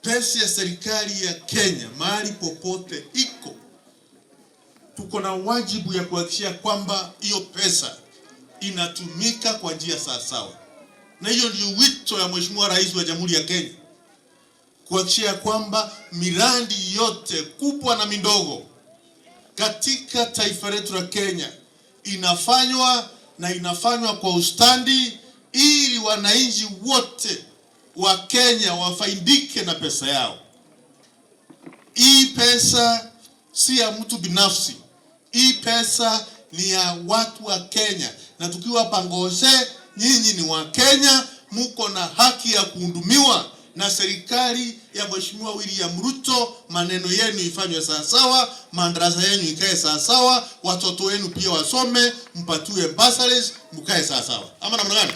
pesa ya serikali ya Kenya mahali popote iko, tuko na wajibu ya kuhakikisha kwamba hiyo pesa inatumika kwa njia sawa. Na hiyo ndio wito ya Mheshimiwa Rais wa Jamhuri ya Kenya, kuhakikisha kwamba miradi yote kubwa na midogo katika taifa letu la Kenya inafanywa kwa ustandi, ili wananchi wote wa Kenya wafaidike na pesa yao. Hii pesa si ya mtu binafsi. Hii pesa ni ya watu wa Kenya, na tukiwa pangose, nyinyi ni wa Kenya, muko na haki ya kuhudumiwa na serikali ya Mheshimiwa William Ruto. Maneno yenu ifanywe sawa, madarasa yenu ikae sawa, watoto wenu pia wasome, mpatue bursaries, mkae sawa. Ama namna gani?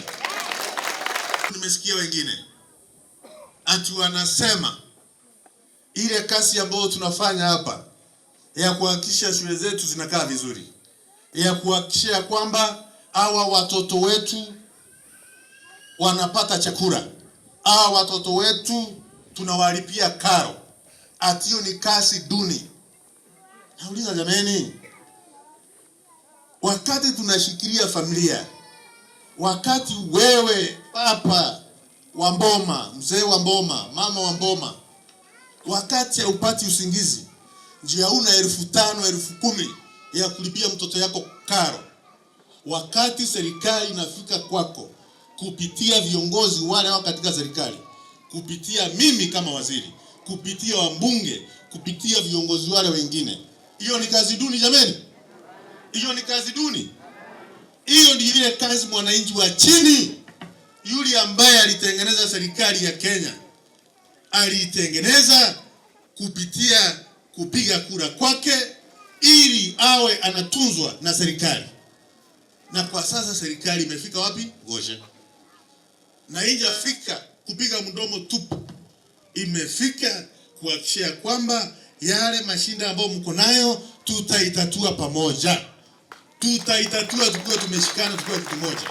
Nimesikia wengine ati wanasema ile kazi ambayo tunafanya hapa ya kuhakikisha shule zetu zinakaa vizuri, ya kuhakikisha kwamba hawa watoto wetu wanapata chakula, hawa watoto wetu tunawalipia karo, ati hiyo ni kazi duni. Nauliza jameni, wakati tunashikilia familia, wakati wewe papa wa Mboma, mzee wa Mboma, mama wa Mboma, wakati haupati usingizi, njia una 5,000, 10,000 ya kulipia mtoto yako karo, wakati serikali inafika kwako kupitia viongozi wale wao katika serikali, kupitia mimi kama waziri, kupitia wabunge, kupitia viongozi wale wengine, hiyo ni kazi duni jameni? Hiyo ni kazi duni? Hiyo ndio ile kazi mwananchi wa chini yule ambaye alitengeneza serikali ya Kenya alitengeneza kupitia kupiga kura kwake, ili awe anatunzwa na serikali. Na kwa sasa serikali imefika wapi? Goshe. Na haijafika kupiga mdomo tupu, imefika kuhakikisha kwamba yale mashinda ambayo mko nayo tutaitatua pamoja, tutaitatua tukiwa tumeshikana, tukiwa kitu moja.